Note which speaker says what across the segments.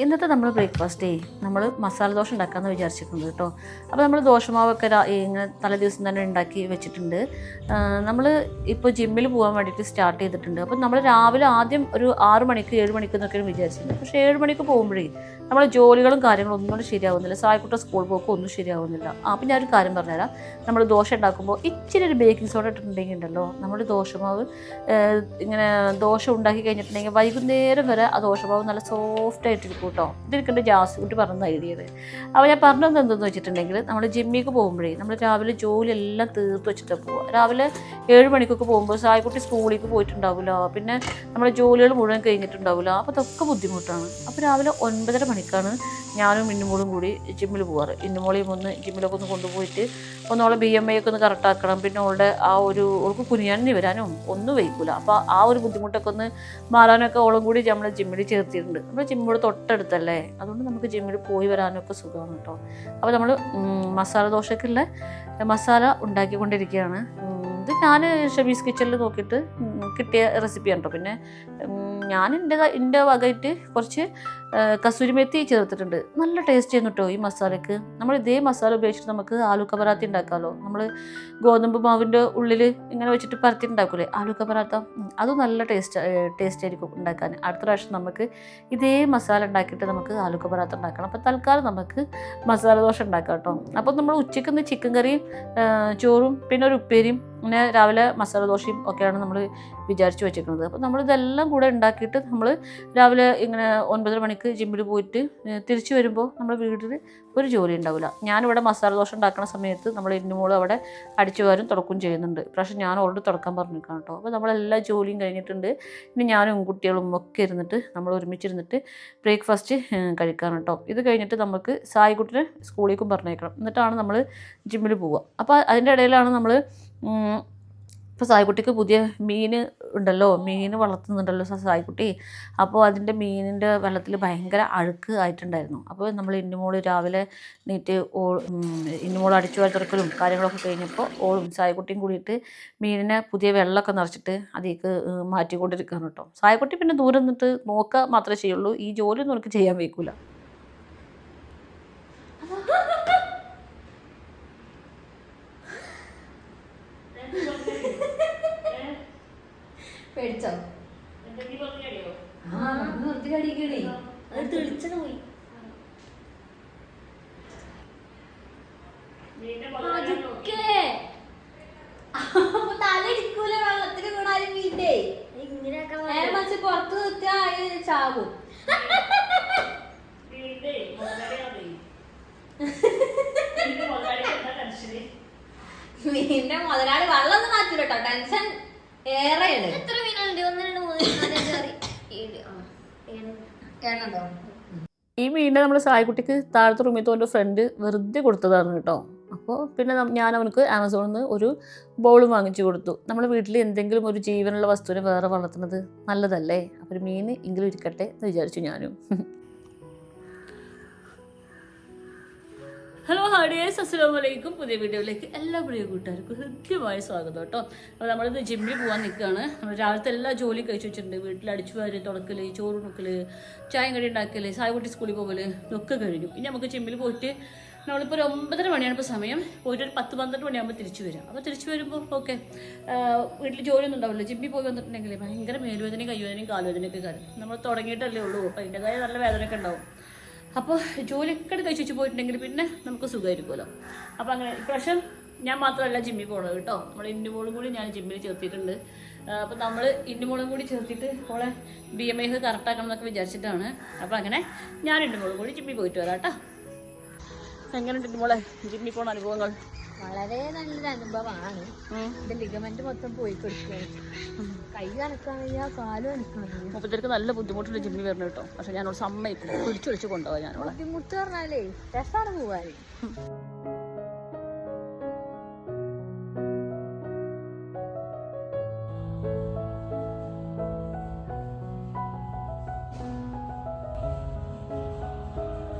Speaker 1: ഇന്നത്തെ നമ്മൾ ബ്രേക്ക്ഫാസ്റ്റേ നമ്മൾ മസാല ദോശ ഉണ്ടാക്കാമെന്ന് വിചാരിച്ചിട്ടുണ്ട് കേട്ടോ. അപ്പോൾ നമ്മൾ ദോശമാവൊക്കെ ഇങ്ങനെ തലേ ദിവസം തന്നെ ഉണ്ടാക്കി വെച്ചിട്ടുണ്ട്. നമ്മൾ ഇപ്പോൾ ജിമ്മിൽ പോകാൻ വേണ്ടിയിട്ട് സ്റ്റാർട്ട് ചെയ്തിട്ടുണ്ട്. അപ്പോൾ നമ്മൾ രാവിലെ ആദ്യം ഒരു 6 മണിക്ക് 7 മണിക്ക് എന്നൊക്കെയാണ് വിചാരിച്ചിട്ടുണ്ട്. പക്ഷേ 7 മണിക്ക് പോകുമ്പോഴേ നമ്മളെ ജോലികളും കാര്യങ്ങളും ഒന്നും കൂടെ ശരിയാവുന്നില്ല. സായിക്കുട്ട സ്കൂൾ പോക്കും ഒന്നും ശരിയാവുന്നില്ല. അപ്പോൾ ഞാനൊരു കാര്യം പറഞ്ഞുതരാം. നമ്മൾ ദോശ ഉണ്ടാക്കുമ്പോൾ ഇച്ചിരി ഒരു ബേക്കിംഗ് സോഡ ഇട്ടിട്ടുണ്ടെങ്കിൽ ഉണ്ടല്ലോ, നമ്മൾ ദോശമാവ് ഇങ്ങനെ ദോശ ഉണ്ടാക്കി കഴിഞ്ഞിട്ടുണ്ടെങ്കിൽ വൈകുന്നേരം വരെ ആ ദോശമാവ് നല്ല സോഫ്റ്റ് ആയിട്ടിരിക്കും കേട്ടോ. ഇതെനിക്കെൻ്റെ ജാസ് കുട്ടി പറഞ്ഞ ഐഡിയ ആണ്. അപ്പോൾ ഞാൻ പറഞ്ഞത് എന്തെന്ന് വെച്ചിട്ടുണ്ടെങ്കിൽ, നമ്മൾ ജിമ്മിലേക്ക് പോകുമ്പോഴേ നമ്മൾ രാവിലെ ജോലിയെല്ലാം തീർത്ത് വെച്ചിട്ട് പോവുക. രാവിലെ 7 മണിക്കൊക്കെ പോകുമ്പോൾ സായിക്കുട്ടി സ്കൂളിലേക്ക് പോയിട്ടുണ്ടാവില്ല, പിന്നെ നമ്മുടെ ജോലികൾ മുഴുവൻ കഴിഞ്ഞിട്ടുണ്ടാവില്ല. അപ്പോൾ അതൊക്കെ ബുദ്ധിമുട്ടാണ്. അപ്പോൾ രാവിലെ 9:30 മണിക്കാണ് ഞാനും ഇന്നുമോളും കൂടി ജിമ്മിൽ പോകാറ്. ഇന്നുമോളെയും ഒന്ന് ജിമ്മിലൊക്കെ ഒന്ന് കൊണ്ടുപോയിട്ട് ഒന്നോളെ BMI ഒക്കെ ഒന്ന് കറക്റ്റാക്കണം. പിന്നെ ഓൾക്ക് കുനിയാനും വരാനും ഒന്നും വയ്ക്കില്ല. അപ്പോൾ ആ ഒരു ബുദ്ധിമുട്ടൊക്കെ ഒന്ന് മാറാനൊക്കെ ഓളും കൂടി നമ്മൾ ജിമ്മിൽ ചേർത്തിട്ടുണ്ട്. നമ്മൾ ജിമ്മിൽ തൊട്ടടുത്തല്ലേ, അതുകൊണ്ട് നമുക്ക് ജിമ്മിൽ പോയി വരാനൊക്കെ സുഖമാണ് കേട്ടോ. അപ്പോൾ നമ്മൾ മസാല ദോശക്കുള്ള മസാല ഉണ്ടാക്കിക്കൊണ്ടിരിക്കുകയാണ്. ഇത് ഞാൻ ഷമീസ് കിച്ചണിൽ നോക്കിയിട്ട് കിട്ടിയ റെസിപ്പിയാണ് കേട്ടോ. പിന്നെ ഞാൻ എൻ്റെ വകയിട്ട് കുറച്ച് കസൂരിമെത്തി ചേർത്തിട്ടുണ്ട്. നല്ല ടേസ്റ്റ് ചെയ്യുന്നു കേട്ടോ ഈ മസാലയ്ക്ക്. നമ്മൾ ഇതേ മസാല ഉപയോഗിച്ചിട്ട് നമുക്ക് ആലു കബറാത്തി ഉണ്ടാക്കാമല്ലോ. നമ്മൾ ഗോതമ്പ് മാവിൻ്റെ ഉള്ളിൽ ഇങ്ങനെ വെച്ചിട്ട് പരത്തി ഉണ്ടാക്കൂലേ ആലു കബറാത്ത, അത് നല്ല ടേസ്റ്റ് ആയിരിക്കും ഉണ്ടാക്കാൻ. അടുത്ത പ്രാവശ്യം നമുക്ക് ഇതേ മസാല ഉണ്ടാക്കിയിട്ട് നമുക്ക് ആലു കബറാത്ത ഉണ്ടാക്കണം. അപ്പോൾ തൽക്കാലം നമുക്ക് മസാല ദോശ ഉണ്ടാക്കാം കേട്ടോ. അപ്പോൾ നമ്മൾ ഉച്ചയ്ക്ക് ചിക്കൻ കറിയും ചോറും പിന്നെ ഒരു ഉപ്പേരിയും പിന്നെ രാവിലെ മസാല ദോശയും ഒക്കെയാണ് നമ്മൾ വിചാരിച്ച് വെച്ചിരിക്കുന്നത്. അപ്പോൾ നമ്മളിതെല്ലാം കൂടെ ഉണ്ടാക്കിയിട്ട് നമ്മൾ രാവിലെ ഇങ്ങനെ 9:30 മണിക്ക് ജിമ്മിൽ പോയിട്ട് തിരിച്ചു വരുമ്പോൾ നമ്മുടെ വീട്ടിൽ ഒരു ജോലി ഉണ്ടാവില്ല. ഞാനിവിടെ മസാല ദോശ ഉണ്ടാക്കുന്ന സമയത്ത് നമ്മൾ ഇന്നുമോളും അവിടെ അടിച്ചുവാരും തുടക്കുകയും ചെയ്യുന്നുണ്ട്. പക്ഷേ ഞാൻ ഓൾറെഡി തുടക്കാൻ പറഞ്ഞിരിക്കണം കേട്ടോ. അപ്പോൾ നമ്മളെല്ലാ ജോലിയും കഴിഞ്ഞിട്ടുണ്ട്. ഇനി ഞാനും കുട്ടികളും ഒക്കെ ഇരുന്നിട്ട് നമ്മൾ ഒരുമിച്ചിരുന്നിട്ട് ബ്രേക്ക്ഫാസ്റ്റ് കഴിക്കാണ് കേട്ടോ. ഇത് കഴിഞ്ഞിട്ട് നമുക്ക് സായിക്കുട്ടിനെ സ്കൂളിലേക്കും പറഞ്ഞേക്കണം. എന്നിട്ടാണ് നമ്മൾ ജിമ്മിൽ പോവുക. അപ്പോൾ അതിൻ്റെ ഇടയിലാണ് നമ്മൾ ഇപ്പോൾ സായിക്കുട്ടിക്ക് പുതിയ മീൻ ഉണ്ടല്ലോ, മീൻ വളർത്തുന്നുണ്ടല്ലോ സായിക്കുട്ടി. അപ്പോൾ അതിൻ്റെ മീനിൻ്റെ വെള്ളത്തിൽ ഭയങ്കര അഴുക്ക് ആയിട്ടുണ്ടായിരുന്നു. അപ്പോൾ നമ്മൾ ഇന്നുമോൾ രാവിലെ നീറ്റ് ഇന്നുമോൾ അടിച്ചു വാരി കാര്യങ്ങളൊക്കെ കഴിഞ്ഞപ്പോൾ ഓളും സായിക്കുട്ടിയും കൂടിയിട്ട് മീനിനെ പുതിയ വെള്ളമൊക്കെ നിറച്ചിട്ട് അതിലേക്ക് മാറ്റിക്കൊണ്ടിരിക്കുകയാണ് കേട്ടോ. സായിക്കുട്ടി പിന്നെ ദൂരെ നിന്നിട്ട് നോക്കുക മാത്രമേ ചെയ്യുള്ളൂ. ഈ ജോലിയൊന്നും എനിക്ക് ചെയ്യാൻ വയ്ക്കില്ല.
Speaker 2: പേടിച്ചോ? നിർത്തി കടിക്കണേ, അത് തെളിച്ചത് പോയി. തലടിക്കൂല വെള്ളത്തിന് വീണാലും വീണ്ടേ നേരെ മറിച്ച് പുറത്ത് നിർത്തിയാൽ ചാവും. മീനിന്റെ മുതലാളി വെള്ളം ഒന്നും മാറ്റൂല കേട്ടോ, ടെൻഷൻ ഏറെയാണ്. എത്ര മീനുണ്ട്? 1 2 3 4
Speaker 1: ഈ മീനിനെ നമ്മൾ സായിക്കുട്ടിക്ക് താഴത്തെ റൂമിൽ തോൻ്റെ ഫ്രണ്ട് വെറുതെ കൊടുത്തതാണ് കേട്ടോ. അപ്പോൾ പിന്നെ ഞാൻ അവനക്ക് ആമസോണിൽ നിന്ന് ഒരു ബൗൾ വാങ്ങിച്ചു കൊടുത്തു. നമ്മുടെ വീട്ടിൽ എന്തെങ്കിലും ഒരു ജീവനുള്ള വസ്തുവിനെ വേറെ വളർത്തുന്നത് നല്ലതല്ലേ. അപ്പോൾ ഒരു മീൻ എങ്കിലും ഇരിക്കട്ടെ എന്ന് വിചാരിച്ചു ഞാനും. ഹലോ ഹാഡിയേഴ്സ്, അസ്സലാമു അലൈക്കും. പുതിയ വീഡിയോയിലേക്ക് എല്ലാ പ്രിയ കൂട്ടുകാർക്കും ഹൃദ്യമായ സ്വാഗതം കേട്ടോ. അപ്പോൾ നമ്മളിത് ജിമ്മിൽ പോകാൻ നിൽക്കുകയാണ്. നമ്മൾ രാവിലത്തെ എല്ലാ ജോലിയും കഴിച്ചു വെച്ചിട്ടുണ്ട്. വീട്ടിൽ അടിച്ചു വാരി തുടക്കൽ, ചോറ് നോക്കൽ, ചായം കടി ഉണ്ടാക്കൽ, സായിക്കുട്ടി സ്കൂളിൽ പോകൽ ഒക്കെ കഴിഞ്ഞു. ഇനി നമുക്ക് ജിമ്മിൽ പോയിട്ട് നമ്മളിപ്പോൾ ഒരു 9:30 മണിയാണ് ഇപ്പോൾ സമയം. പോയിട്ട് ഒരു 10-12 മണിയാകുമ്പോൾ തിരിച്ചു വരാം. അപ്പോൾ തിരിച്ചു വരുമ്പോൾ ഓക്കെ വീട്ടിൽ ജോലിയൊന്നും ഉണ്ടാവില്ല. ജിമ്മിൽ പോയി വന്നിട്ടുണ്ടെങ്കിൽ ഭയങ്കര മേലുവേദനയും കൈവേദനയും കാലുവേദനയൊക്കെ കാര്യം. നമ്മൾ തുടങ്ങിയിട്ടല്ലേ ഉള്ളൂ. അപ്പോൾ അതിൻ്റെതായ നല്ല വേദനയൊക്കെ ഉണ്ടാവും. അപ്പോൾ ജോലിയൊക്കെ കഴിച്ച് വെച്ച് പോയിട്ടുണ്ടെങ്കിൽ പിന്നെ നമുക്ക് സുഖമായിരിക്കുമല്ലോ. അപ്പോൾ അങ്ങനെ ഇപ്രാവശ്യം ഞാൻ മാത്രമല്ല ജിമ്മിൽ പോകണത് കേട്ടോ. നമ്മൾ ഇന്നുമോളും കൂടി ഞാൻ ജിമ്മിൽ ചേർത്തിട്ടുണ്ട്. അപ്പോൾ നമ്മൾ ഇന്നുമോളും കൂടി ചേർത്തിട്ട് ഓളെ BMI കറക്റ്റാക്കണം എന്നൊക്കെ വിചാരിച്ചിട്ടാണ്. അപ്പോൾ അങ്ങനെ ഞാൻ ഇന്നുമോളും കൂടി ജിമ്മിൽ പോയിട്ട് വരാം കേട്ടോ. എങ്ങനെയുണ്ട് ഇന്നുമോളെ ജിമ്മിൽ പോകുന്ന അനുഭവങ്ങൾ?
Speaker 2: വളരെ നല്ലൊരു അനുഭവമാണ്. ഇത് ലിഗമെന്റ് മൊത്തം പോയി കൊടുക്കുകയാണ്. കൈ അനക്കാൻ വയ്യ, കാലും അനക്കാൻ വയ്യ.
Speaker 1: മുപ്പത്തിരക്ക് നല്ല ബുദ്ധിമുട്ടുണ്ട് ജിമ്മിൽ വരണം കേട്ടോ. പക്ഷെ ഞാനോട് സമ്മതിക്കില്ല, പിടിച്ചു കൊണ്ടുപോകാൻ. ഞാനോട്
Speaker 2: ബുദ്ധിമുട്ട് പറഞ്ഞാലേ രസമാണ് പോവാൻ.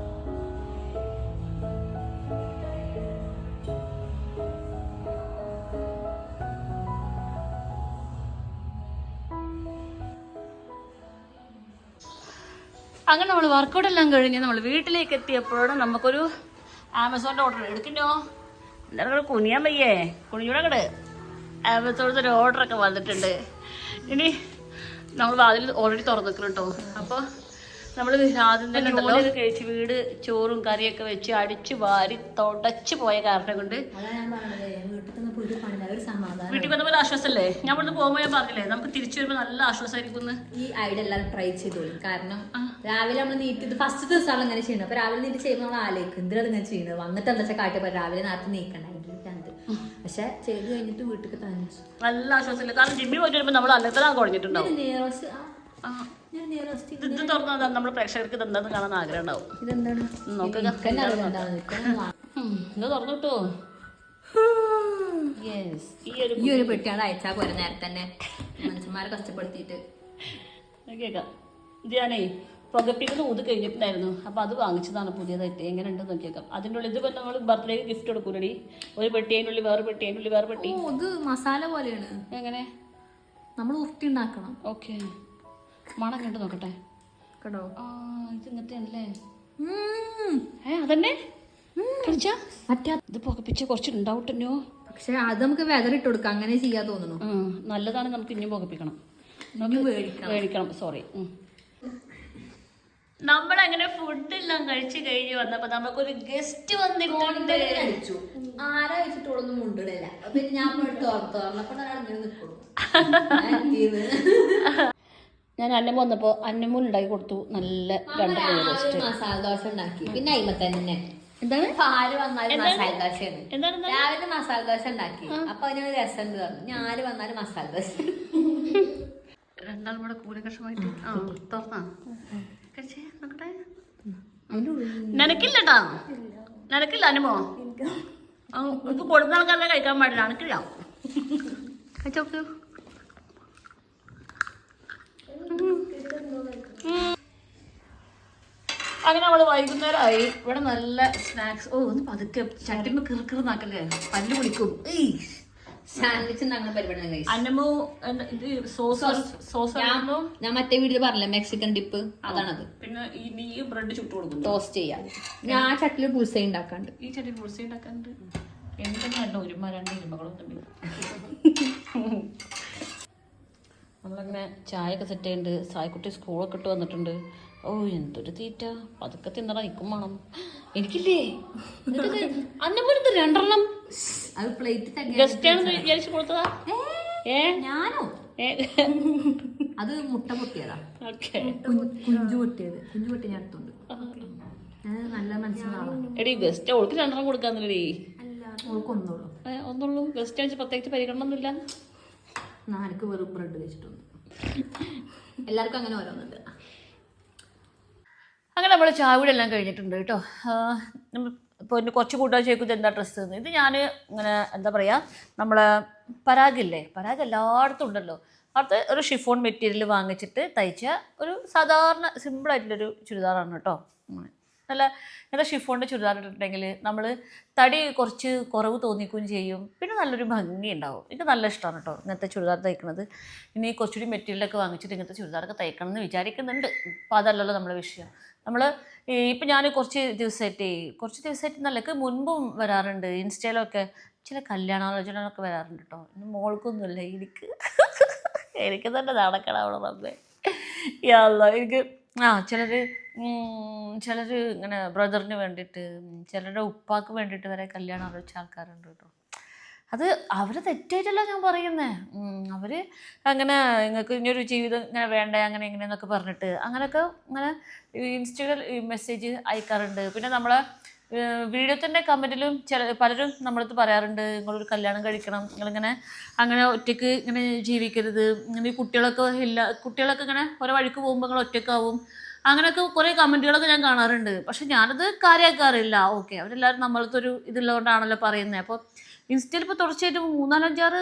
Speaker 1: അങ്ങനെ നമ്മൾ വർക്കൗട്ട് എല്ലാം കഴിഞ്ഞ് നമ്മൾ വീട്ടിലേക്ക് എത്തിയപ്പോഴും നമുക്കൊരു ആമസോണിൻ്റെ ഓർഡർ എടുക്കണ്ടോ എന്തായാലും കുനിയാൻ വയ്യേ കുനിയൂടെ കട് ആമസോണിൽ ഒരു ഓർഡറൊക്കെ വന്നിട്ടുണ്ട്. ഇനി നമ്മൾ വാതിൽ ഓൾറെഡി തുറന്നിക്കണം കേട്ടോ. അപ്പോൾ നമ്മൾ ആദ്യം തന്നെ ജോലിയൊക്കെ കഴിച്ച് വീട് ചോറും കറിയൊക്കെ വെച്ച് അടിച്ച് വാരി തുടച്ച് പോയ കാരണം കൊണ്ട് വീട്ടിൽ വന്നപ്പോൾ ഒരു ആശ്വാസമല്ലേ. ഞാൻ ഇവിടുന്ന് പോകുമ്പോൾ ഞാൻ പറഞ്ഞില്ലേ നമുക്ക് തിരിച്ചു വരുമ്പോൾ നല്ല ആശ്വാസമായിരിക്കും.
Speaker 2: ഈ ഐഡിയ എല്ലാവരും ട്രൈ ചെയ്തോളൂ. കാരണം രാവിലെ നമ്മൾ നീറ്റ് ഫസ്റ്റ് ദിവസമാണ് അങ്ങനെ ചെയ്യുന്നത്. അപ്പൊ രാവിലെ നീറ്റ് ചെയ്യുമ്പോൾ നമ്മൾ ആലോചിക്കും എന്തിനാണ് ഇങ്ങനെ ചെയ്യുന്നത്, വന്നിട്ട് എന്താ വെച്ചാൽ കാട്ടിയപ്പോൾ രാവിലെ നേരത്തെ നീക്കണ്ടായിരുന്നു. പക്ഷെ ചെയ്ത് കഴിഞ്ഞിട്ട് വീട്ടിൽ തന്നെ
Speaker 1: നല്ല ആശ്വാസമില്ല. കാരണം ജിമ്മിൽ പോയിട്ട് വരുമ്പോൾ നമ്മൾ അല്ലത്തലാ കുഴഞ്ഞിട്ടുണ്ടാവും. ഇത് തുറന്നാൽ നമ്മുടെ പ്രേക്ഷകർക്ക് ഇതെന്താന്ന് കാണാൻ ആഗ്രഹം ഉണ്ടാവും.
Speaker 2: ഇതെന്താണ്
Speaker 1: ഇത് തുറന്നിട്ടോ.
Speaker 2: ഈ ഒരു പെട്ടിയാണ് അയച്ചാൽ പോരെ നേരത്തെ തന്നെ മനുഷ്യന്മാരെ കഷ്ടപ്പെടുത്തിയിട്ട്
Speaker 1: കേൾക്കാം. ഇത് ഞാനേ പുകപ്പിക്കുന്ന ഊത് കഴിഞ്ഞിട്ടുണ്ടായിരുന്നു. അപ്പോൾ അത് വാങ്ങിച്ചതാണ് പുതിയതായിട്ട്. എങ്ങനെ ഉണ്ടെന്ന് നോക്കിയേക്കാം. അതിൻ്റെ ഉള്ളിൽ ഇതിപ്പോൾ നമ്മൾ ബർത്ത്ഡേക്ക് ഗിഫ്റ്റ് കൊടുക്കൂലടി. ഒരു പെട്ടി അതിനുള്ളിൽ വേറെ പെട്ടി അതിനുള്ളിൽ വേറെ പെട്ടി.
Speaker 2: ഇത് മസാല പോലെയാണ്.
Speaker 1: എങ്ങനെ
Speaker 2: നമ്മൾ ഉരുട്ടി ഉണ്ടാക്കണം.
Speaker 1: ഓക്കെ മണം കണ്ടു നോക്കട്ടെ
Speaker 2: കേട്ടോ.
Speaker 1: ഇത് ഇങ്ങനത്തെ അല്ലേ? അതന്നെ മറ്റേ ഇത് പുകപ്പിച്ച കുറച്ച് ഉണ്ടാവട്ടോ.
Speaker 2: പക്ഷെ അത് നമുക്ക് വെതറിട്ട് കൊടുക്കാം. അങ്ങനെ ചെയ്യാൻ തോന്നുന്നു.
Speaker 1: നല്ലതാണ്. നമുക്ക് ഇനിയും പുകപ്പിക്കണം. മേടിക്കണം. സോറി. നമ്മളങ്ങനെ ഫുഡെല്ലാം കഴിച്ചു കഴിഞ്ഞ് വന്നപ്പോ നമുക്കൊരു ഗസ്റ്റ് വന്നിട്ടുണ്ട്.
Speaker 2: ആരാ വെച്ചിട്ടോളൊന്നും മുണ്ടിടില്ല. ഞാൻ
Speaker 1: ഞാൻ അന്നമ്മ വന്നപ്പോ അന്നമ്മൂൻ ഉണ്ടാക്കി കൊടുത്തു. നല്ല 2
Speaker 2: മസാല ദോശ ഉണ്ടാക്കി. പിന്നെ അയിമ തന്നെ
Speaker 1: എന്താണ്
Speaker 2: പാല് വന്നാലും മസാല ദോശയാണ്.
Speaker 1: എന്താണ്
Speaker 2: രാവിലെ മസാല ദോശ ഉണ്ടാക്കി. അപ്പൊ അതിനൊരു രസം പറഞ്ഞു. ഞാന് വന്നാലും മസാല ദോശ.
Speaker 1: രണ്ടാളും കൂടെ കൂലകഷമായിട്ട് തുറന്നാ നോക്കട്ടെ. നിനക്കില്ലട്ടാ. നിനക്കില്ല അനുമോ. ഇത് കൊടുന്ന ആൾക്കാരെ കഴിക്കാൻ പാടില്ല. എനിക്കില്ല. കഴിച്ചോക്ക്. അങ്ങനെ നമ്മള് വൈകുന്നേരമായി. ഇവിടെ നല്ല സ്നാക്സ്. ഒന്ന് പതുക്കെ ചട്ടിമ കിറുക്കിറുന്നാക്കല്ലേ, പല്ല് പിടിക്കും.
Speaker 2: സാൻഡ്വിച്ച്
Speaker 1: അന്നമോ ഇത് സോസ്
Speaker 2: ഞാൻ മറ്റേ വീട്ടിൽ പറഞ്ഞില്ലേ മെക്സിക്കൻ ഡിപ്പ്, അതാണത്.
Speaker 1: പിന്നെ ഈ ബ്രെഡ് ചുട്ട് കൊടുക്കും,
Speaker 2: ടോസ്റ്റ് ചെയ്യാം. ഞാൻ ആ ചട്ടില് പുൾസൈ ഉണ്ടാക്കാണ്ട്.
Speaker 1: ഈ ചട്ടിൽ പുൾസൈ ഉണ്ടാക്കാണ്ട് എന്തെങ്കിലും ഒരുമ 2 ഇരുമകളുണ്ട്. നമ്മളങ്ങനെ ചായയൊക്കെ സെറ്റ് ചെയ്യുന്നുണ്ട്. സായിക്കുട്ടി സ്കൂളൊക്കെ ഇട്ട് വന്നിട്ടുണ്ട്. ഓ എന്തൊരു തീറ്റ. പതുക്കെ തിന്നറ നിൽക്കും വേണം. എനിക്കില്ലേ അന്നപ്പോഴത്തെ 2
Speaker 2: അത് പ്ലേറ്റ്
Speaker 1: ഗസ്റ്റാണെന്ന് വിചാരിച്ചു കൊടുത്തതാ.
Speaker 2: ഞാനോ അത് മുട്ട പൊട്ടിയതാ. കുഞ്ചു പൊട്ടി ഞാൻ എടുത്തോണ്ട്. നല്ല മനസ്സിലാവും.
Speaker 1: എടി ഗസ്റ്റ് അവൾക്ക് 2 കൊടുക്കാന്നില്ലടി.
Speaker 2: ഒന്നുള്ളൂ.
Speaker 1: ഗസ്റ്റ് ആണെന്ന് പ്രത്യേകിച്ച് പരിഗണന ഒന്നുമില്ല.
Speaker 2: എനിക്ക് വെറും ബ്രെഡ് കഴിച്ചിട്ടുണ്ട്. എല്ലാവർക്കും അങ്ങനെ ഓരോന്നുണ്ട്.
Speaker 1: അങ്ങനെ നമ്മൾ ചാവൂടെ എല്ലാം കഴിഞ്ഞിട്ടുണ്ട് കേട്ടോ. ഇപ്പോൾ എന്നെ കുറച്ച് കൂട്ടുകാർ ചോദിക്കുന്നത് എന്താ ഡ്രസ്സ് എന്ന്. ഇത് ഞാൻ ഇങ്ങനെ എന്താ പറയുക, നമ്മളെ പരാഗില്ലേ, പരാഗ് എല്ലായിടത്തും ഉണ്ടല്ലോ. അത് ഒരു ഷിഫോൺ മെറ്റീരിയൽ വാങ്ങിച്ചിട്ട് തയ്ച്ച ഒരു സാധാരണ സിമ്പിളായിട്ടുള്ളൊരു ചുരിദാറാണ് കേട്ടോ. നല്ല ഇങ്ങനത്തെ ഷിഫോണിൻ്റെ ചുരിദാർ ഇട്ടിട്ടുണ്ടെങ്കിൽ നമ്മൾ തടി കുറച്ച് കുറവ് തോന്നിക്കുകയും ചെയ്യും. പിന്നെ നല്ലൊരു ഭംഗി ഉണ്ടാവും. എനിക്ക് നല്ല ഇഷ്ടമാണ് കേട്ടോ ഇങ്ങനത്തെ ചുരിദാർ തയ്ക്കുന്നത്. ഇനി കുറച്ചുകൂടി മെറ്റീരിയലൊക്കെ വാങ്ങിച്ചിട്ട് ഇങ്ങനത്തെ ചുരിദാറൊക്കെ തയ്ക്കണം എന്ന് വിചാരിക്കുന്നുണ്ട്. അപ്പോൾ അതല്ലല്ലോ നമ്മളെ വിഷയം. നമ്മൾ ഇപ്പം ഞാൻ കുറച്ച് ദിവസമായിട്ട് നല്ലക്ക് മുൻപും വരാറുണ്ട്. ഇൻസ്റ്റയിലൊക്കെ ചില കല്യാണാലോചനകളൊക്കെ വരാറുണ്ട് കേട്ടോ. ഇന്ന് മോൾക്കൊന്നുമില്ല, എനിക്ക് തന്നെ നടക്കണം റബ്ബേ. എനിക്ക് ചിലർ ഇങ്ങനെ ബ്രദറിന് വേണ്ടിയിട്ട്, ചിലരുടെ ഉപ്പാക്ക് വേണ്ടിയിട്ട് വരെ കല്യാണം ആലോചിച്ച ആൾക്കാരുണ്ട് കേട്ടോ. അത് അവർ തെറ്റായിട്ടല്ല ഞാൻ പറയുന്നത്. അവർ അങ്ങനെ നിങ്ങൾക്ക് ഇനിയൊരു ജീവിതം ഇങ്ങനെ വേണ്ട അങ്ങനെ ഇങ്ങനെയെന്നൊക്കെ പറഞ്ഞിട്ട് അങ്ങനെയൊക്കെ ഇങ്ങനെ ഇൻസ്റ്റയിൽ മെസ്സേജ് അയക്കാറുണ്ട്. പിന്നെ നമ്മളെ വീഡിയോത്തിൻ്റെ കമൻറ്റിലും പലരും നമ്മളടുത്ത് പറയാറുണ്ട്, നിങ്ങളൊരു കല്യാണം കഴിക്കണം, നിങ്ങളിങ്ങനെ അങ്ങനെ ഒറ്റയ്ക്ക് ഇങ്ങനെ ജീവിക്കരുത്, ഇങ്ങനെ കുട്ടികളൊക്കെ ഇങ്ങനെ ഓരോ വഴിക്ക് പോകുമ്പോൾ നിങ്ങൾ ഒറ്റയ്ക്കാവും, അങ്ങനെയൊക്കെ കുറേ കമൻറ്റുകളൊക്കെ ഞാൻ കാണാറുണ്ട്. പക്ഷെ ഞാനത് കാര്യമാക്കാറില്ല. ഓക്കെ, അവരെല്ലാവരും നമ്മളടുത്തൊരു ഇതുള്ളതുകൊണ്ടാണല്ലോ പറയുന്നത്. അപ്പോൾ ഇൻസ്റ്റയിൽ ഇപ്പോൾ തുടർച്ചയായിട്ട് 3, 4, 5,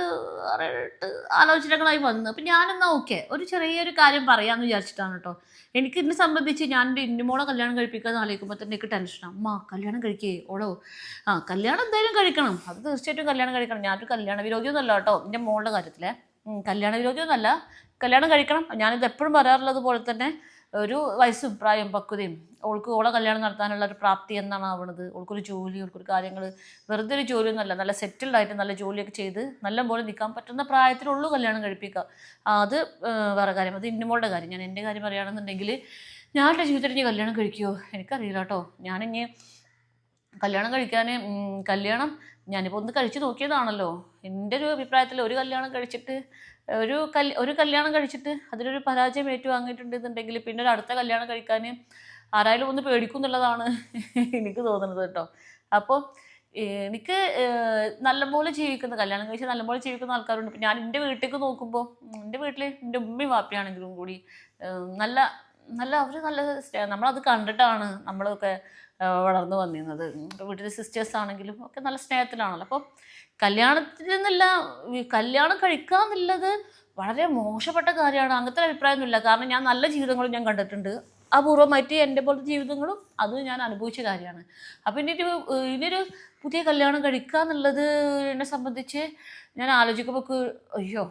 Speaker 1: 6 ആലോചനകളായി വന്നു. അപ്പം ഞാനെന്നാൽ ഓക്കെ ഒരു ചെറിയൊരു കാര്യം പറയാമെന്ന് വിചാരിച്ചിട്ടാണ് കേട്ടോ. എനിക്ക് ഇതിനെ സംബന്ധിച്ച് ഞാൻ എൻ്റെ ഇന്നുമോളെ കല്യാണം കഴിപ്പിക്കാമെന്ന് ആലോചിക്കുമ്പോൾ തന്നെ എനിക്ക് ടെൻഷനാണ്. അമ്മ കല്യാണം കഴിക്കേ ഓടോ, കല്യാണം എന്തായാലും കഴിക്കണം, അത് തീർച്ചയായിട്ടും കല്യാണം കഴിക്കണം. ഞാനൊരു കല്യാണ വിരോധിയൊന്നുമല്ല കേട്ടോ. എൻ്റെ മോളുടെ കാര്യത്തിലെ കല്യാണ വിരോധിയൊന്നുമല്ല, കല്യാണം കഴിക്കണം. ഞാനിത് എപ്പോഴും പറയാറുള്ളത് പോലെ തന്നെ ഒരു വയസ്സും പ്രായം പക്വതയും ഓളെ കല്യാണം നടത്താനുള്ള ഒരു പ്രാപ്തി എന്നാണ് ആവണത്. ഓൾക്കൊരു ജോലി, ഓൾക്കൊരു കാര്യങ്ങൾ, വെറുതെ ഒരു ജോലിയൊന്നുമല്ല, നല്ല സെറ്റിൽഡ് ആയിട്ട് നല്ല ജോലിയൊക്കെ ചെയ്ത് നല്ല പോലെ നിൽക്കാൻ പറ്റുന്ന പ്രായത്തിലുള്ളൂ കല്യാണം കഴിപ്പിക്കുക. അത് വേറെ കാര്യം. അത് ഇന്നുമോളുടെ കാര്യം. ഞാൻ എൻ്റെ കാര്യം പറയുകയാണെന്നുണ്ടെങ്കിൽ ഞാൻ എൻ്റെ ജീവിതത്തിൽ ഇനി കല്യാണം കഴിക്കുമോ എനിക്കറിയില്ല കേട്ടോ. ഞാനിനി കല്യാണം കഴിക്കാൻ ഞാനിപ്പോൾ ഒന്ന് കഴിച്ച് നോക്കിയതാണല്ലോ. എൻ്റെ ഒരു അഭിപ്രായത്തിൽ ഒരു കല്യാണം കഴിച്ചിട്ട് ഒരു കല്യാണം കഴിച്ചിട്ട് അതിലൊരു പരാജയം ഏറ്റുവാങ്ങിയിട്ടുണ്ടെന്നുണ്ടെങ്കിൽ പിന്നെ ഒരു അടുത്ത കല്യാണം കഴിക്കാൻ ആരായാലും ഒന്ന് പേടിക്കും എന്നുള്ളതാണ് എനിക്ക് തോന്നുന്നത് കേട്ടോ. അപ്പോൾ എനിക്ക് നല്ലപോലെ ജീവിക്കുന്ന, കല്യാണം കഴിച്ച് നല്ലപോലെ ജീവിക്കുന്ന ആൾക്കാരുണ്ട്. ഇപ്പം ഞാൻ എൻ്റെ വീട്ടിലേക്ക് നോക്കുമ്പോൾ എൻ്റെ വീട്ടിൽ എൻ്റെ ഉമ്മയും വാപ്പയാണെങ്കിലും കൂടി നല്ല അവർ നല്ല നമ്മളത് കണ്ടിട്ടാണ് നമ്മളൊക്കെ വളർന്നു വന്നിരുന്നത്. വീട്ടിലെ സിസ്റ്റേഴ്സ് ആണെങ്കിലും ഒക്കെ നല്ല സ്നേഹത്തിലാണല്ലോ. അപ്പോൾ കല്യാണം കഴിക്കുക എന്നുള്ളത് വളരെ മോശപ്പെട്ട കാര്യമാണ്, അങ്ങനത്തെ അഭിപ്രായമൊന്നുമില്ല. കാരണം ഞാൻ നല്ല ജീവിതങ്ങളും ഞാൻ കണ്ടിട്ടുണ്ട്, അപൂർവമായിട്ട് എൻ്റെ പോലത്തെ ജീവിതങ്ങളും അത് ഞാൻ അനുഭവിച്ച കാര്യമാണ്. അപ്പം ഇനിയൊരു പുതിയ കല്യാണം കഴിക്കുക എന്നുള്ളത് എന്നെ സംബന്ധിച്ച് ഞാൻ ആലോചിക്കുമ്പോൾ അയ്യോ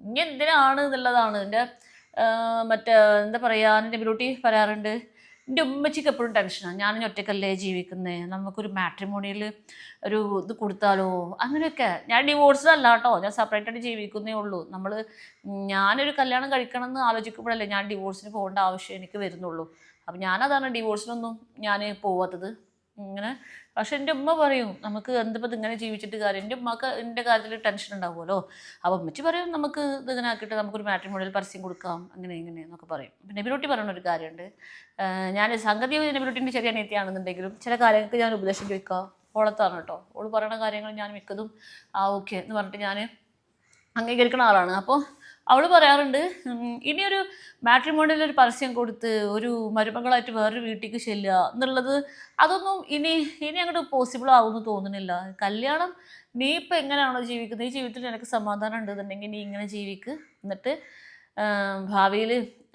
Speaker 1: ഇനി എന്തിനാണ് എന്നുള്ളതാണ്. എൻ്റെ എന്താ പറയുക, എൻ്റെ ബ്യൂട്ടി പറയാറുണ്ട്, എൻ്റെ ഉമ്മച്ചിക്ക് എപ്പോഴും ടെൻഷനാണ്, ഞാൻ ഒറ്റക്കല്ലേ ജീവിക്കുന്നത്, നമുക്കൊരു മാട്രിമോണിയിൽ ഒരു ഇത് കൊടുത്താലോ അങ്ങനെയൊക്കെ. ഞാൻ ഡിവോഴ്സ്ഡ് അല്ല കേട്ടോ, ഞാൻ സെപ്പറേറ്റ് ആയിട്ട് ജീവിക്കുന്നേ ഉള്ളൂ. ഞാനൊരു കല്യാണം കഴിക്കണം എന്ന് ആലോചിക്കുമ്പോഴല്ലേ ഞാൻ ഡിവോഴ്സിന് പോകേണ്ട ആവശ്യം എനിക്ക് വരുന്നുള്ളൂ. അപ്പം ഞാനതാണ് ഡിവോഴ്സിനൊന്നും ഞാൻ പോവാത്തത് ഇങ്ങനെ. പക്ഷെ എൻ്റെ ഉമ്മ പറയും നമുക്ക് എന്തിപ്പോൾ ഇങ്ങനെ ജീവിച്ചിട്ട് കാര്യം, എൻ്റെ ഉമ്മക്ക് എൻ്റെ കാര്യത്തിൽ ടെൻഷൻ ഉണ്ടാവുമല്ലോ. അപ്പം ഉമ്മച്ചി പറയും നമുക്ക് ഇതിങ്ങനെ ആക്കിയിട്ട് നമുക്കൊരു മാട്രിമോണിയൽ പരസ്യം കൊടുക്കാം അങ്ങനെ ഇങ്ങനെ എന്നൊക്കെ പറയും. പിന്നെ നബിലൂട്ടി പറയുന്ന ഒരു കാര്യമുണ്ട്, ഞാൻ സംഗതി നബിലൂട്ടിൻ്റെ ചെറിയ അനിയത്തിയാണെന്നുണ്ടെങ്കിലും ചില കാര്യങ്ങൾക്ക് ഞാൻ ഉപദേശം ചോദിക്കാം, ഓളത്താണ് കേട്ടോ. ഓള് പറയുന്ന കാര്യങ്ങൾ ഞാൻ മിക്കതും ഓക്കെ എന്ന് പറഞ്ഞിട്ട് ഞാൻ അംഗീകരിക്കുന്ന ആളാണ്. അപ്പോൾ അവൾ പറയാറുണ്ട്, ഇനിയൊരു മാട്രിമോണിയലൊരു പരസ്യം കൊടുത്ത് ഒരു മരുമകളായിട്ട് വേറൊരു വീട്ടിലേക്ക് ചെല്ലുക എന്നുള്ളത് അതൊന്നും ഇനി അങ്ങോട്ട് പോസിബിൾ ആവുമെന്ന് തോന്നുന്നില്ല. കല്യാണം നീ ഇപ്പം എങ്ങനെയാണോ ജീവിക്കുന്നത്, ഈ ജീവിതത്തിൽ എനിക്ക് സമാധാനം ഉണ്ടെന്നുണ്ടെങ്കിൽ നീ ഇങ്ങനെ ജീവിക്ക്. എന്നിട്ട് ഭാവിയിൽ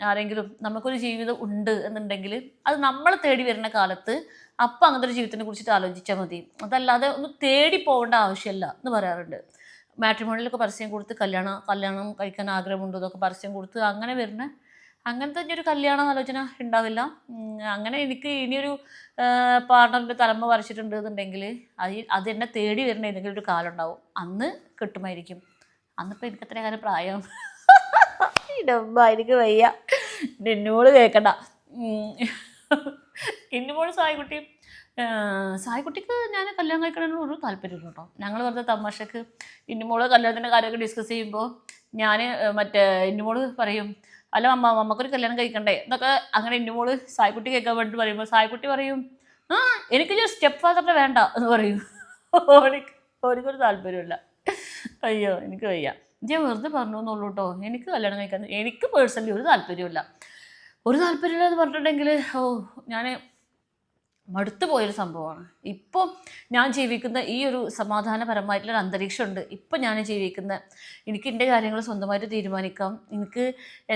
Speaker 1: ആരെങ്കിലും നമുക്കൊരു ജീവിതം ഉണ്ട് എന്നുണ്ടെങ്കിൽ അത് നമ്മൾ തേടി വരുന്ന കാലത്ത് അപ്പം അങ്ങനത്തെ ഒരു ജീവിതത്തിനെ കുറിച്ചിട്ട് ആലോചിച്ചാൽ മതി. അതല്ലാതെ ഒന്ന് തേടി പോകേണ്ട ആവശ്യമില്ല എന്ന് പറയാറുണ്ട്. മാട്രിമോണിയലൊക്കെ പരസ്യം കൊടുത്ത് കല്യാണം കഴിക്കാൻ ആഗ്രഹമുണ്ടോ എന്നൊക്കെ പരസ്യം കൊടുത്ത് അങ്ങനെ വരുന്ന അങ്ങനത്തെ ഒരു കല്യാണ ആലോചന ഉണ്ടാവില്ല. അങ്ങനെ എനിക്ക് ഇനിയൊരു പാർട്ണറിൻ്റെ തലമ വരച്ചിട്ടുണ്ട് എന്നുണ്ടെങ്കിൽ അത് എന്നെ തേടി വരുന്ന ഏതെങ്കിലും ഒരു കാലം ഉണ്ടാവും, അന്ന് കിട്ടുമായിരിക്കും. അന്നിപ്പോൾ എനിക്ക് അത്ര കാര്യം പ്രായം ഇടമ്പ എനിക്ക് വയ്യ, എന്നോട് കേൾക്കണ്ട. ഇന്നുമ്പോൾ സായിക്കുട്ടിക്ക് ഞാൻ കല്യാണം കഴിക്കണമെന്ന് ഒരു താല്പര്യമില്ല കേട്ടോ. ഞങ്ങൾ വെറുതെ തമാശക്ക് ഇന്നുമോള് കല്യാണത്തിൻ്റെ കാര്യമൊക്കെ ഡിസ്കസ് ചെയ്യുമ്പോൾ ഞാൻ ഇന്നുമോള് പറയും, അല്ല അമ്മക്കൊരു കല്യാണം കഴിക്കണ്ടേ എന്നൊക്കെ. അങ്ങനെ ഇന്നുമോള് സായിക്കുട്ടി കേൾക്കാൻ വേണ്ടിയിട്ട് പറയുമ്പോൾ സായിക്കുട്ടി പറയും, എനിക്ക് സ്റ്റെപ്പ് ഫാദറിനെ വേണ്ട എന്ന് പറയും. ഓനിക്കൊരു താല്പര്യമില്ല. അയ്യോ എനിക്ക് വയ്യ, ഞാൻ വെറുതെ പറഞ്ഞു എന്നുള്ളൂ കേട്ടോ. എനിക്ക് കല്യാണം കഴിക്കാൻ എനിക്ക് പേഴ്സണലി ഒരു താല്പര്യമില്ല എന്ന് പറഞ്ഞിട്ടുണ്ടെങ്കിൽ ഞാൻ മടുത്തു പോയൊരു സംഭവമാണ്. ഇപ്പോൾ ഞാൻ ജീവിക്കുന്ന ഈ ഒരു സമാധാനപരമായിട്ടുള്ളൊരു അന്തരീക്ഷമുണ്ട് ഇപ്പോൾ ഞാൻ എനിക്ക് എൻ്റെ കാര്യങ്ങൾ സ്വന്തമായിട്ട് തീരുമാനിക്കാം, എനിക്ക്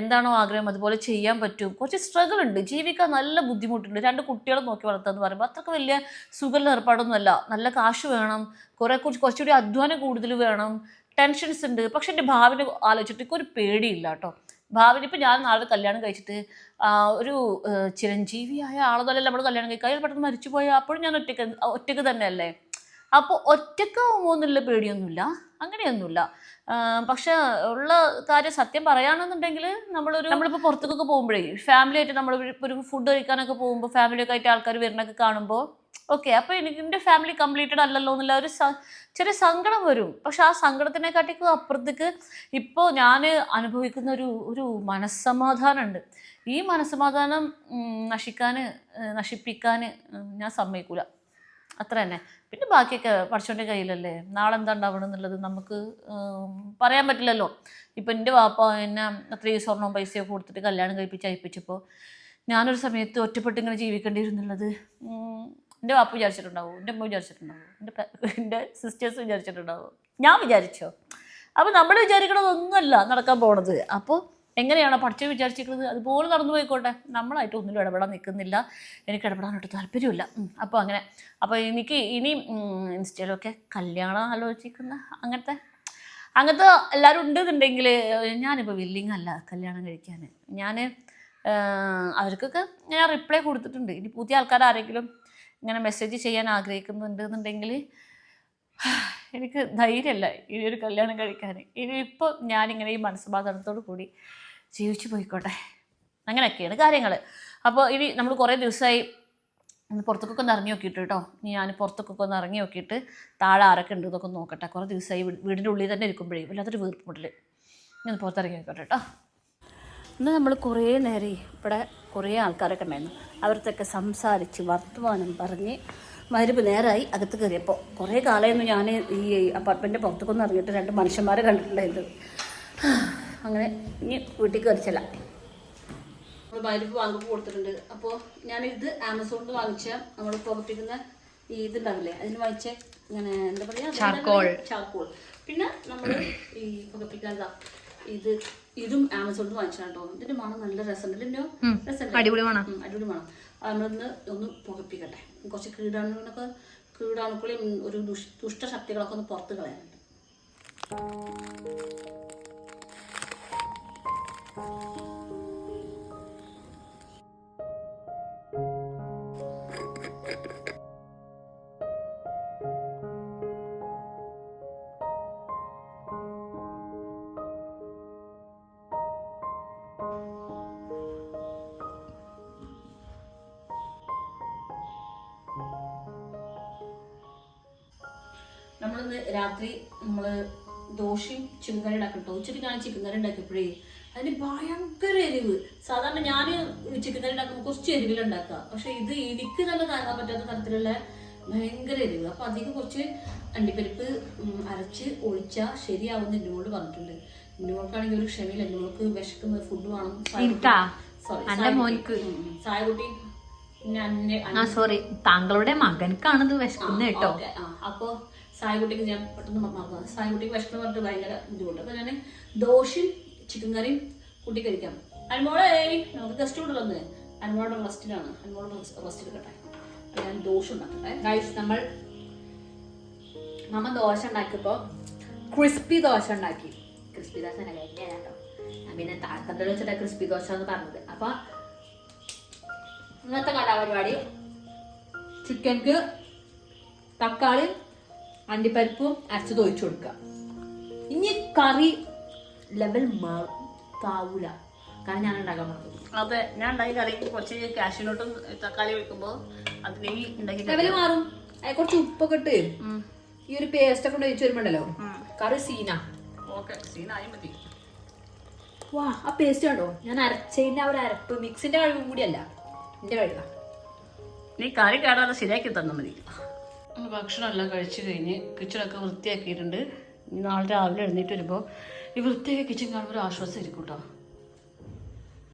Speaker 1: എന്താണോ ആഗ്രഹം അതുപോലെ ചെയ്യാൻ പറ്റും. കുറച്ച് സ്ട്രഗിൾ ഉണ്ട്, ജീവിക്കാൻ നല്ല ബുദ്ധിമുട്ടുണ്ട്. 2 കുട്ടികളെ നോക്കി വളർത്തുക എന്ന് പറയുമ്പോൾ അത്രയ്ക്ക് വലിയ സുഖമുള്ള ഏർപ്പാടൊന്നുമല്ല. നല്ല കാശ് വേണം, കുറച്ചുകൂടി അധ്വാനം കൂടുതൽ വേണം, ടെൻഷൻസ് ഉണ്ട്. പക്ഷെ എൻ്റെ ഭാവിനെ ആലോചിച്ചിട്ട് ഒരു പേടിയില്ല കേട്ടോ. ഭാവിയിൽ ഇപ്പം ഞാൻ നാളെ കല്യാണം കഴിച്ചിട്ട് ഒരു ചിരഞ്ജീവിയായ ആളെന്നല്ല നമ്മൾ കല്യാണം കഴിക്കുക, അയാൾ പെട്ടെന്ന് മരിച്ചു പോയാൽ അപ്പോഴും ഞാൻ ഒറ്റയ്ക്ക് തന്നെയല്ലേ. അപ്പോൾ ഒറ്റയ്ക്കാവുമോ എന്നുള്ള പേടിയൊന്നുമില്ല, അങ്ങനെയൊന്നുമില്ല. പക്ഷെ ഉള്ള കാര്യം സത്യം പറയുകയാണെന്നുണ്ടെങ്കിൽ നമ്മളിപ്പോൾ പുറത്തേക്കൊക്കെ പോകുമ്പോഴേ ഫാമിലി ആയിട്ട് നമ്മൾ ഒരു ഫുഡ് കഴിക്കാനൊക്കെ പോകുമ്പോൾ ഫാമിലിയൊക്കെ ആയിട്ട് ആൾക്കാർ വരുന്നൊക്കെ കാണുമ്പോൾ ഓക്കെ, അപ്പോൾ എൻ്റെ ഫാമിലി കംപ്ലീറ്റഡ് അല്ലല്ലോ എന്നുള്ള ഒരു ചെറിയ സങ്കടം വരും. പക്ഷെ ആ സങ്കടത്തിനെക്കാട്ടിക്കും അപ്പുറത്തേക്ക് ഇപ്പോൾ ഞാൻ അനുഭവിക്കുന്ന ഒരു മനസ്സമാധാനമുണ്ട്. ഈ മനസ്സമാധാനം നശിപ്പിക്കാൻ ഞാൻ സമ്മതിക്കൂല, അത്ര തന്നെ. പിന്നെ ബാക്കിയൊക്കെ പഠിച്ചോൻ്റെ കയ്യിലല്ലേ, നാളെ എന്താ ഉണ്ടാവണം എന്നുള്ളത് നമുക്ക് പറയാൻ പറ്റില്ലല്ലോ. ഇപ്പം എൻ്റെ വാപ്പ എന്നെ അത്രയും സ്വർണ്ണവും പൈസയൊക്കെ കൊടുത്തിട്ട് കല്യാണം അയപ്പിച്ചപ്പോൾ ഞാനൊരു സമയത്ത് ഒറ്റപ്പെട്ട് ഇങ്ങനെ ജീവിക്കേണ്ടി വരുന്നുള്ളത് എൻ്റെ വാപ്പ വിചാരിച്ചിട്ടുണ്ടാവും, എൻ്റെ അമ്മ വിചാരിച്ചിട്ടുണ്ടാവും, എൻ്റെ സിസ്റ്റേഴ്സ് വിചാരിച്ചിട്ടുണ്ടാവും, ഞാൻ വിചാരിച്ചോ? അപ്പോൾ നമ്മൾ വിചാരിക്കണതൊന്നുമല്ല നടക്കാൻ പോണത്. അപ്പോൾ എങ്ങനെയാണോ പഠിച്ച് വിചാരിച്ചിരിക്കുന്നത് അതുപോലെ നടന്നു പോയിക്കോട്ടെ, നമ്മളായിട്ട് ഒന്നിലും ഇടപെടാൻ നിൽക്കുന്നില്ല, എനിക്ക് ഇടപെടാനായിട്ട് താല്പര്യമില്ല. അപ്പോൾ എനിക്ക് ഇനി ഇൻസ്റ്റയിലൊക്കെ കല്യാണം ആലോചിക്കുന്ന അങ്ങനത്തെ എല്ലാവരും ഉണ്ടെന്നുണ്ടെങ്കിൽ ഞാനിപ്പോൾ വില്ലിങ് അല്ല കല്യാണം കഴിക്കാൻ. ഞാൻ അവർക്കൊക്കെ ഞാൻ റിപ്ലൈ കൊടുത്തിട്ടുണ്ട്. ഇനി പുതിയ ആൾക്കാർ ആരെങ്കിലും ഇങ്ങനെ മെസ്സേജ് ചെയ്യാൻ ആഗ്രഹിക്കുന്നുണ്ട് എന്നുണ്ടെങ്കിൽ എനിക്ക് ധൈര്യമല്ല ഈ ഒരു കല്യാണം കഴിക്കാൻ. ഇനിയിപ്പോൾ ഞാനിങ്ങനെ ഈ മനസ്സമാധാനത്തോടു കൂടി ജീവിച്ചു പോയിക്കോട്ടെ. അങ്ങനെയൊക്കെയാണ് കാര്യങ്ങൾ. അപ്പോൾ ഇനി നമ്മൾ കുറേ ദിവസമായി ഒന്ന് പുറത്തേക്കൊക്കെ ഒന്ന് ഇറങ്ങി നോക്കിയിട്ട് കേട്ടോ. ഇനി ഞാൻ പുറത്തേക്കൊക്കെ ഒന്ന് ഇറങ്ങി നോക്കിയിട്ട് താഴെ ആരൊക്കെ ഉണ്ട് എന്നൊക്കെ നോക്കട്ടെ. കുറേ ദിവസമായി വീടിൻ്റെ ഉള്ളിൽ തന്നെ ഇരിക്കുമ്പോഴേ വല്ലാത്തൊരു വീർപ്പുമുട്ടിൽ ഞാൻ പുറത്തിറങ്ങി നോക്കട്ടെ കേട്ടോ. ഇന്ന് നമ്മൾ കുറേ നേരം ഇവിടെ കുറേ ആൾക്കാരൊക്കെ ഉണ്ടായിരുന്നു. അവർത്തൊക്കെ സംസാരിച്ച് വർത്തമാനം പറഞ്ഞ് മരുവ് നേരമായി അകത്ത് കയറിയപ്പോൾ. കുറേ കാലമായിരുന്നു ഞാൻ ഈ അപ്പാർട്ട്മെൻറ്റിൻ്റെ പുറത്തേക്കൊന്നും ഇറങ്ങിയിട്ട് 2 മനുഷ്യന്മാരെ കണ്ടിട്ടുണ്ടായിരുന്നു. അങ്ങനെ ഇനി വീട്ടിൽ കയറിച്ചല്ല. നമ്മൾ മരുവ് വാങ്ങുമ്പോൾ കൊടുത്തിട്ടുണ്ട്. അപ്പോൾ ഞാനിത് ആമസോണിൽ നിന്ന് വാങ്ങിച്ച നമ്മൾ പുറപ്പിക്കുന്ന ഈ ഇതുണ്ടാവില്ലേ, അതിന് വാങ്ങിച്ച ഇങ്ങനെ എന്താ പറയുക, ചാർക്കോൾ. പിന്നെ നമ്മൾ ഈ പുകപ്പിക്കാതാ ഇതും ആമസോണിൽ വാങ്ങിച്ചാണ് കേട്ടോ. ഇതിന്റെ മണം നല്ല രസമുണ്ടല്ലോ.
Speaker 2: അടിപൊളി മണം.
Speaker 1: നമ്മളൊന്ന് ഒന്ന് പുകപ്പിക്കട്ടെ. കുറച്ച് കീടാണുക്കളെയും ഒരു ദുഷ്ടശക്തികളൊക്കെ ഒന്ന് പുറത്ത് കളയാനുണ്ട്. നമ്മളിന്ന് രാത്രി നമ്മൾ ദോശയും ചിക്കൻ കറി ഉണ്ടാക്കി കേട്ടോ. ഉച്ചയ്ക്ക് ഞാൻ ചിക്കൻ കറി ഉണ്ടാക്കിയപ്പോഴേ അതിന് ഭയങ്കര എരിവ്. സാധാരണ ഞാൻ ചിക്കൻ കറി ഉണ്ടാക്കുമ്പോൾ കുറച്ച് എരിവിലുണ്ടാക്കുക, പക്ഷെ ഇത് എനിക്ക് തന്നെ താങ്ങാൻ പറ്റാത്ത തരത്തിലുള്ള ഭയങ്കര എരിവ്. അപ്പൊ അധികം കുറച്ച് അണ്ടിപ്പരിപ്പ് അരച്ച് ഒഴിച്ചാൽ ശരിയാവുന്ന എന്നോട് പറഞ്ഞിട്ടുണ്ട്. എന്നോൾക്കാണെങ്കിൽ ഒരു ക്ഷമയില്ല. എന്നോൾക്ക് വിശക്കുന്ന ഫുഡ് വേണം. സായകുട്ടി
Speaker 2: സോറി, താങ്കളുടെ മകൻക്കാണത് വിശക്കുന്നത് കേട്ടോ.
Speaker 1: അപ്പൊ സായകുട്ടിക്ക് ഞാൻ പെട്ടെന്ന് മറന്നു. സായകുട്ടിക്ക് വിശക്കുന്ന പറഞ്ഞിട്ട് ഭയങ്കര ബുദ്ധിമുട്ട്. അപ്പൊ ഞാൻ ദോശയും ചിക്കൻ കറിയും കൂട്ടി കഴിക്കാം. അനുമോളെ നമുക്ക് ഗസ്റ്റ് ഉണ്ടല്ലോ. അനുമോളുടെ റെസ്റ്റിലാണ്. അനുമോളുടെ റെസ്റ്റ് എടുക്കട്ടെ. ഞാൻ ദോശ ഉണ്ടാക്കട്ടെ.
Speaker 2: നമ്മ ദോശ ഉണ്ടാക്കിയപ്പോ ക്രിസ്പി ദോശ ഉണ്ടാക്കി. ക്രിസ്പി ദോശ കേട്ടോ. ഞാൻ പിന്നെ താഴത്തെ വെച്ചിട്ട് ക്രിസ്പി ദോശ എന്ന് പറഞ്ഞത്. അപ്പൊ ഇന്നത്തെ കലാപരിപാടി ചിക്കൻക്ക് തക്കാളി അണ്ടിപ്പരിപ്പും അരച്ച് തൊഴിച്ചു കൊടുക്കുക. ഇനി കറി ലെവൽ താവൂല, കാരണം ഞാൻ ഉണ്ടാക്കാൻ പറഞ്ഞു.
Speaker 1: അതെ, ഞാൻ ഉണ്ടാക്കി കറിക്ക് കുറച്ച് കാഷ്യൂനട്ടും തക്കാളി വെക്കുമ്പോൾ അത് നെയ്യ് ഉണ്ടാക്കി
Speaker 2: ലെവല് മാറും. അത് കുറച്ച് ഉപ്പൊക്കെ ഇട്ട് ഈ ഒരു പേസ്റ്റ് ഒക്കെ ഒഴിച്ച് വരുമ്പോണ്ടല്ലോ കറി സീനാ.
Speaker 1: ഓക്കെ, സീനായി മതി.
Speaker 2: വാ, ആ പേസ്റ്റ് കണ്ടോ? ഞാൻ അരച്ചതിന്റെ ആ ഒരു അരപ്പ് മിക്സിന്റെ കഴിവും കൂടിയല്ല, എന്റെ കഴിവാ.
Speaker 1: നീ കറി കേടാതെ ശരിയാക്കി തന്നാൽ മതി. ഭക്ഷണം എല്ലാം കഴിച്ചു കഴിഞ്ഞ് കിച്ചണൊക്കെ വൃത്തിയാക്കിയിട്ടുണ്ട്. ഇനി നാളെ രാവിലെ എഴുന്നേറ്റ് വരുമ്പോൾ ഈ വൃത്തിയാക്കിയ കിച്ചൺ കാണുമ്പോൾ ഒരു ആശ്വാസം ആയിരിക്കും കേട്ടോ.